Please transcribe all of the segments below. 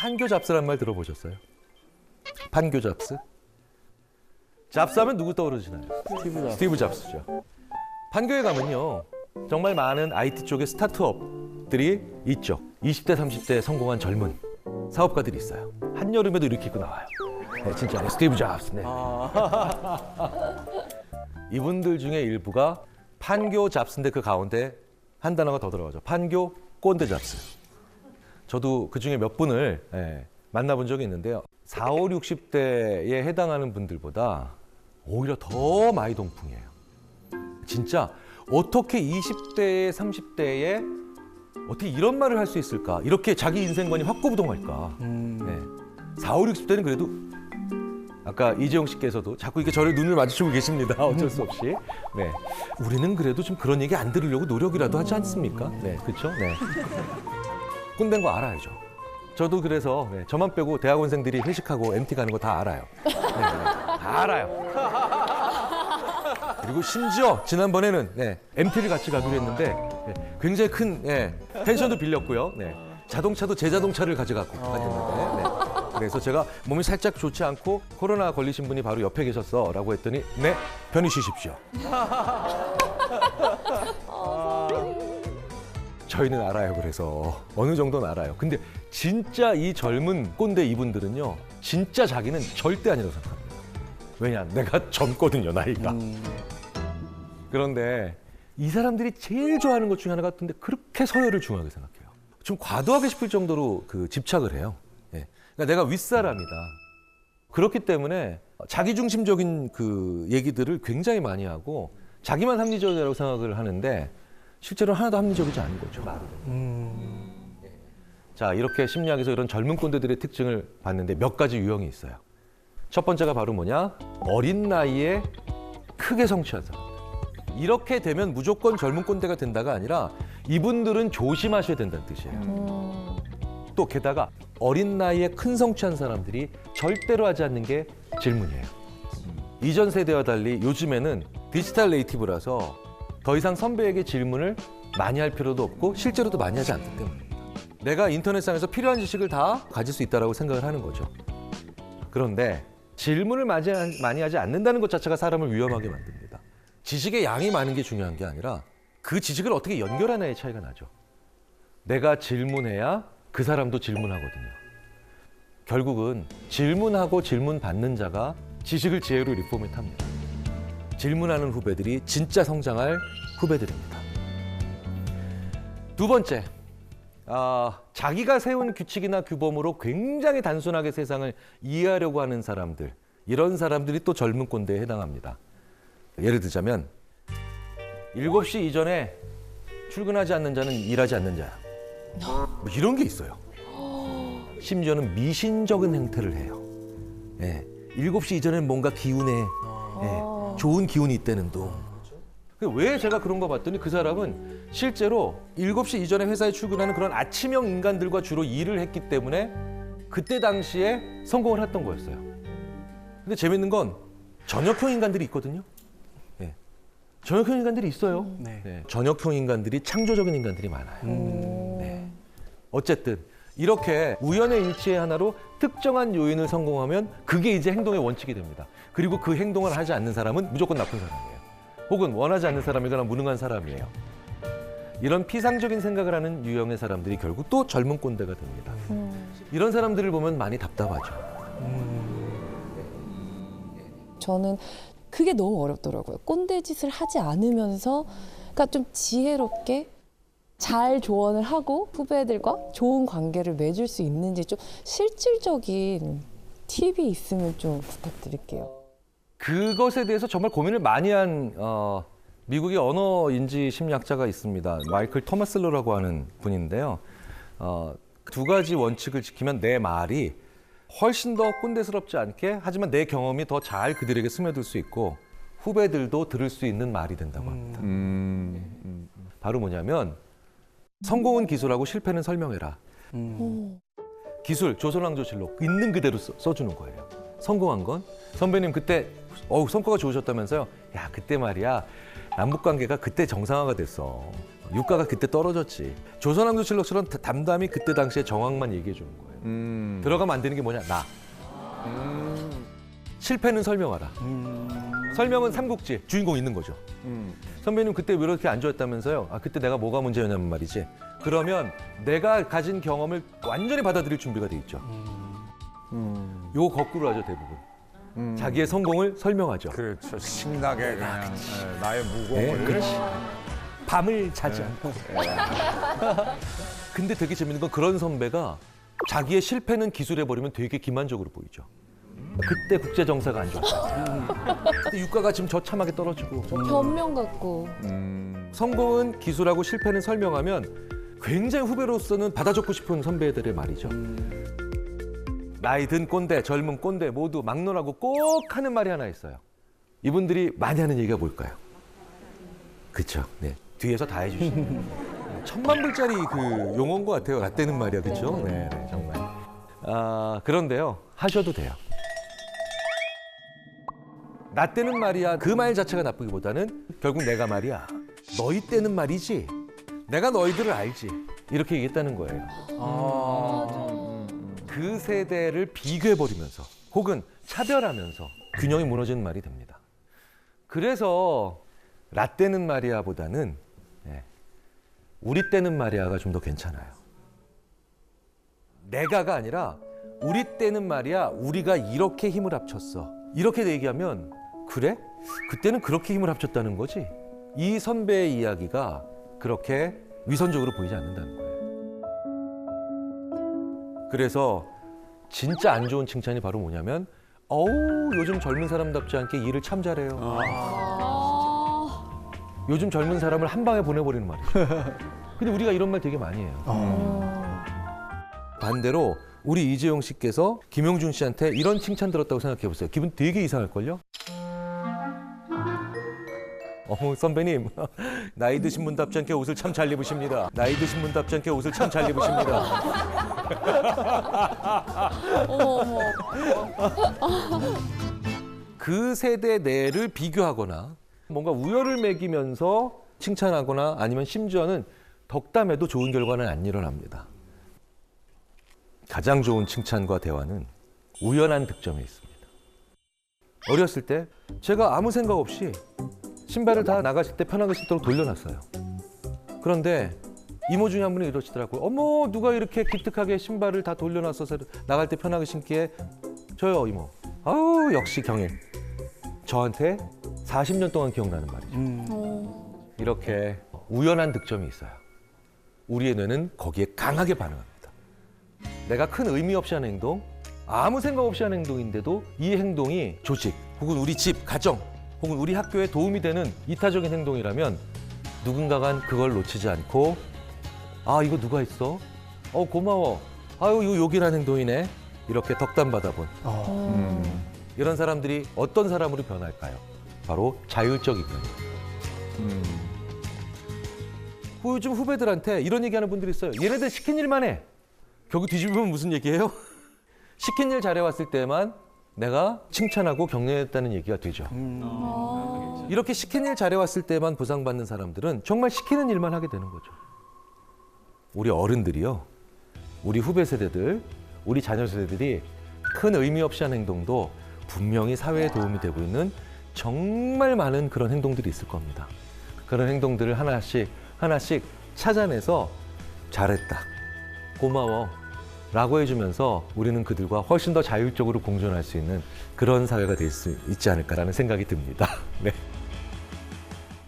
판교 잡스란 말 들어보셨어요? 판교 잡스? 잡스하면 누구 떠오르시나요? 스티브 잡스죠. 판교에 가면요. 정말 많은 IT 쪽의 스타트업들이 있죠. 20대, 30대 성공한 젊은 사업가들이 있어요. 한여름에도 이렇게 입고 나와요. 네, 진짜 스티브 잡스. 네. 이분들 중에 일부가 판교 잡스인데 그 가운데 한 단어가 더 들어가죠. 판교 꼰대 잡스. 저도 그 중에 몇 분을 만나본 적이 있는데요. 40, 60대에 해당하는 분들보다 오히려 더 많이 동풍이에요. 진짜 어떻게 20대에 30대에 어떻게 이런 말을 할 수 있을까? 이렇게 자기 인생관이 확고부동할까? 네. 40, 60대는 그래도 아까 이재용 씨께서도 자꾸 이렇게 저를 눈을 마주치고 계십니다. 어쩔 수 없이. 네. 우리는 그래도 좀 그런 얘기 안 들으려고 노력이라도 하지 않습니까? 네, 그렇죠? 네. 꼰대인 거 알아야죠. 저도 그래서 저만 빼고 대학원생들이 회식하고 MT 가는 거 다 알아요. 네, 다 알아요. 그리고 심지어 지난번에는 MT를 같이 가기로 했는데 굉장히 큰 펜션도 빌렸고요. 자동차도 제 자동차를 가져갔고 갔는데 그래서 제가 몸이 살짝 좋지 않고 코로나 걸리신 분이 바로 옆에 계셨어라고 했더니 네, 편히 쉬십시오. 저희는 알아요. 그래서 어느 정도는 알아요. 근데 진짜 이 젊은 꼰대 이분들은요. 진짜 자기는 절대 아니라고 생각합니다. 왜냐? 내가 젊거든요. 나이가. 그런데 이 사람들이 제일 좋아하는 것 중에 하나가 같은데 그렇게 서열을 중요하게 생각해요. 좀 과도하게 싶을 정도로 집착을 해요. 그러니까 내가 윗사람이다. 그렇기 때문에 자기중심적인 그 얘기들을 굉장히 많이 하고 자기만 합리적이라고 생각을 하는데 실제로는 하나도 합리적이지 않은 거죠. 자, 이렇게 심리학에서 이런 젊은 꼰대들의 특징을 봤는데 몇 가지 유형이 있어요. 첫 번째가 바로 뭐냐? 어린 나이에 크게 성취한 사람. 이렇게 되면 무조건 젊은 꼰대가 된다가 아니라 이분들은 조심하셔야 된다는 뜻이에요. 또 게다가 어린 나이에 큰 성취한 사람들이 절대로 하지 않는 게 질문이에요. 이전 세대와 달리 요즘에는 디지털 네이티브라서 더 이상 선배에게 질문을 많이 할 필요도 없고 실제로도 많이 하지 않기 때문입니다. 내가 인터넷상에서 필요한 지식을 다 가질 수 있다고 생각을 하는 거죠. 그런데 질문을 많이 하지 않는다는 것 자체가 사람을 위험하게 만듭니다. 지식의 양이 많은 게 중요한 게 아니라 그 지식을 어떻게 연결하느냐의 차이가 나죠. 내가 질문해야 그 사람도 질문하거든요. 결국은 질문하고 질문받는 자가 지식을 지혜로 리포맷합니다. 질문하는 후배들이 진짜 성장할 후배들입니다. 두 번째, 자기가 세운 규칙이나 규범으로 굉장히 단순하게 세상을 이해하려고 하는 사람들, 이런 사람들이 또 젊은 꼰대에 해당합니다. 예를 들자면 7시 이전에 출근하지 않는 자는 일하지 않는 자야. 뭐 이런 게 있어요. 심지어는 미신적인 행태를 해요. 7시 이전에는 뭔가 기운에 좋은 기운이 있다는 둥. 왜 제가 그런 거 봤더니 그 사람은 실제로 7시 이전에 회사에 출근하는 그런 아침형 인간들과 주로 일을 했기 때문에 그때 당시에 성공을 했던 거였어요. 근데 재밌는 건 저녁형 인간들이 있거든요. 저녁형 인간들이 있어요. 저녁형 인간들이 창조적인 인간들이 많아요. 어쨌든 이렇게 우연의 일치의 하나로 특정한 요인을 성공하면 그게 이제 행동의 원칙이 됩니다. 그리고 그 행동을 하지 않는 사람은 무조건 나쁜 사람이에요. 혹은 원하지 않는 사람이거나 무능한 사람이에요. 이런 피상적인 생각을 하는 유형의 사람들이 결국 또 젊은 꼰대가 됩니다. 이런 사람들을 보면 많이 답답하죠. 저는 그게 너무 어렵더라고요. 꼰대 짓을 하지 않으면서 그러니까 좀 지혜롭게 잘 조언을 하고 후배들과 좋은 관계를 맺을 수 있는지 좀 실질적인 팁이 있으면 좀 부탁드릴게요. 그것에 대해서 정말 고민을 많이 한 미국의 언어인지 심리학자가 있습니다. 마이클 토마슬러라고 하는 분인데요. 두 가지 원칙을 지키면 내 말이 훨씬 더 꼰대스럽지 않게 하지만 내 경험이 더 잘 그들에게 스며들 수 있고 후배들도 들을 수 있는 말이 된다고 합니다. 바로 뭐냐면 성공은 기술하고 실패는 설명해라. 기술, 조선왕조실록 있는 그대로 써주는 거예요. 성공한 건 선배님 그때 성과가 좋으셨다면서요. 야 그때 말이야 남북관계가 그때 정상화가 됐어. 유가가 그때 떨어졌지. 조선왕조실록처럼 담담히 그때 당시의 정황만 얘기해 주는 거예요. 들어가면 안 되는 게 뭐냐? 나. 실패는 설명하라. 설명은 삼국지 주인공 있는 거죠. 선배님 그때 왜 이렇게 안 좋았다면서요? 아 그때 내가 뭐가 문제였냐면 말이지. 그러면 내가 가진 경험을 완전히 받아들일 준비가 돼 있죠. 요거 거꾸로 하죠 대부분. 자기의 성공을 설명하죠. 그렇죠. 신나게 그냥 나의 네, 무공을. 그렇지. 밤을 자지 않고. 근데 되게 재밌는 건 그런 선배가 자기의 실패는 기술해버리면 되게 기만적으로 보이죠. 그때 국제 정세가 안 좋았어요. 그때 유가가 지금 저참하게 떨어지고. 변명 같고. 성공은 기술하고 실패는 설명하면 굉장히 후배로서는 받아 적고 싶은 선배들의 말이죠. 나이 든 꼰대, 젊은 꼰대 모두 막론하고 꼭 하는 말이 하나 있어요. 이분들이 많이 하는 얘기가 뭘까요? 그렇죠. 네. 뒤에서 다 해주시는. 천만 불짜리 그 용어인 것 같아요. 라떼는 말이야, 그렇죠? 네, 네, 정말. 아 그런데요, 하셔도 돼요. 나 때는 말이야 그 말 자체가 나쁘기보다는 결국 내가 말이야 너희 때는 말이지 내가 너희들을 알지 이렇게 얘기했다는 거예요. 그 세대를 비교해버리면서 혹은 차별하면서 균형이 무너지는 말이 됩니다. 그래서 라떼는 말이야보다는 우리 때는 말이야가 좀 더 괜찮아요. 내가가 아니라 우리 때는 말이야 우리가 이렇게 힘을 합쳤어 이렇게 얘기하면 그래? 그때는 그렇게 힘을 합쳤다는 거지? 이 선배의 이야기가 그렇게 위선적으로 보이지 않는다는 거예요. 그래서 진짜 안 좋은 칭찬이 바로 뭐냐면 어우 요즘 젊은 사람답지 않게 일을 참 잘해요. 요즘 젊은 사람을 한 방에 보내버리는 말이죠. 근데 우리가 이런 말 되게 많이 해요. 반대로 우리 이재용 씨께서 김용준 씨한테 이런 칭찬 들었다고 생각해 보세요. 기분 되게 이상할걸요? 어머 선배님 나이 드신 분답지 않게 옷을 참 잘 입으십니다. 나이 드신 분답지 않게 옷을 참 잘 입으십니다. 어머. 그 세대 내를 비교하거나 뭔가 우열을 매기면서 칭찬하거나 아니면 심지어는 덕담해도 좋은 결과는 안 일어납니다. 가장 좋은 칭찬과 대화는 우연한 득점에 있습니다. 어렸을 때 제가 아무 생각 없이 신발을 다 나가실 때 편하게 신도록 돌려놨어요. 그런데 이모 중에 한 분이 이러시더라고요. 어머 누가 이렇게 기특하게 신발을 다 돌려놨어서 나갈 때 편하게 신기에 저요 이모. 아우 역시 경일. 저한테 40년 동안 기억나는 말이죠. 이렇게 우연한 득점이 있어요. 우리의 뇌는 거기에 강하게 반응합니다. 내가 큰 의미 없이 하는 행동, 아무 생각 없이 하는 행동인데도 이 행동이 조직, 혹은 우리 집, 가정, 혹은 우리 학교에 도움이 되는 이타적인 행동이라면 누군가가 그걸 놓치지 않고 아 이거 누가 했어? 고마워. 아유 이거 요긴한 행동이네. 이렇게 덕담 받아본 이런 사람들이 어떤 사람으로 변할까요? 바로 자율적이거든요. 요즘 후배들한테 이런 얘기하는 분들이 있어요. 얘네들 시킨 일만 해. 결국 뒤집으면 무슨 얘기예요? 시킨 일 잘해왔을 때만 내가 칭찬하고 격려했다는 얘기가 되죠. 이렇게 시킨 일 잘해왔을 때만 보상받는 사람들은 정말 시키는 일만 하게 되는 거죠. 우리 어른들이요. 우리 후배 세대들, 우리 자녀 세대들이 큰 의미 없이 하는 행동도 분명히 사회에 도움이 되고 있는 정말 많은 그런 행동들이 있을 겁니다. 그런 행동들을 하나씩 찾아내서 잘했다, 고마워 라고 해주면서 우리는 그들과 훨씬 더 자율적으로 공존할 수 있는 그런 사회가 될 수 있지 않을까라는 생각이 듭니다. 네.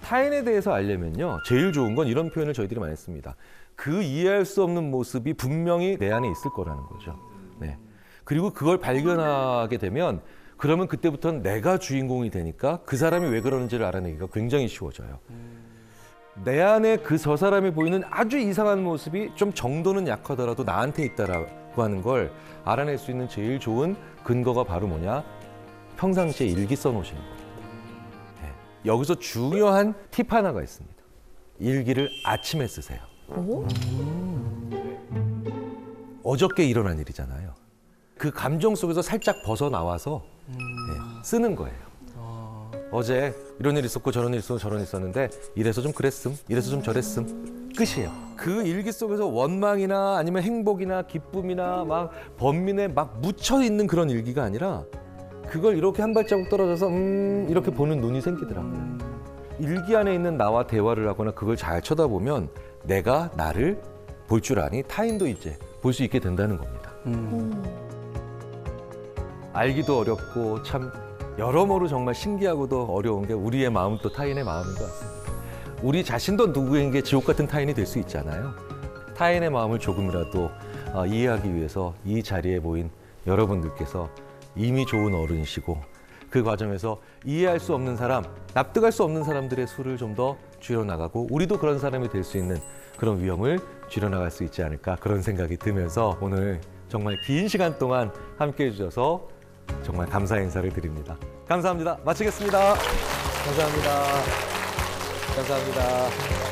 타인에 대해서 알려면요. 제일 좋은 건 이런 표현을 저희들이 많이 했습니다. 그 이해할 수 없는 모습이 분명히 내 안에 있을 거라는 거죠. 네. 그리고 그걸 발견하게 되면 그러면 그때부터는 내가 주인공이 되니까 그 사람이 왜 그러는지를 알아내기가 굉장히 쉬워져요. 내 안에 저 사람이 보이는 아주 이상한 모습이 좀 정도는 약하더라도 나한테 있다라고 하는 걸 알아낼 수 있는 제일 좋은 근거가 바로 뭐냐? 평상시에 일기 써놓으시는 거예요. 네. 여기서 중요한 팁 하나가 있습니다. 일기를 아침에 쓰세요. 어저께 일어난 일이잖아요. 그 감정 속에서 살짝 벗어나와서 쓰는 거예요. 어제 이런 일 있었고 저런 일 있었고 저런 일 있었는데 이래서 좀 그랬음, 이래서 좀 저랬음. 끝이에요. 그 일기 속에서 원망이나 아니면 행복이나 기쁨이나 막 번민에 막 묻혀 있는 그런 일기가 아니라 그걸 이렇게 한 발자국 떨어져서 이렇게 보는 눈이 생기더라고요. 일기 안에 있는 나와 대화를 하거나 그걸 잘 쳐다보면 내가 나를 볼 줄 아니 타인도 이제 볼 수 있게 된다는 겁니다. 알기도 어렵고 참 여러모로 정말 신기하고도 어려운 게 우리의 마음 또 타인의 마음인 것 같습니다. 우리 자신도 누구에게 지옥 같은 타인이 될 수 있잖아요. 타인의 마음을 조금이라도 이해하기 위해서 이 자리에 모인 여러분들께서 이미 좋은 어른이시고 그 과정에서 이해할 수 없는 사람, 납득할 수 없는 사람들의 수를 좀 더 줄여나가고 우리도 그런 사람이 될 수 있는 그런 위험을 줄여나갈 수 있지 않을까 그런 생각이 들면서 오늘 정말 긴 시간 동안 함께해 주셔서 정말 감사 인사를 드립니다. 감사합니다. 마치겠습니다. 감사합니다. 감사합니다.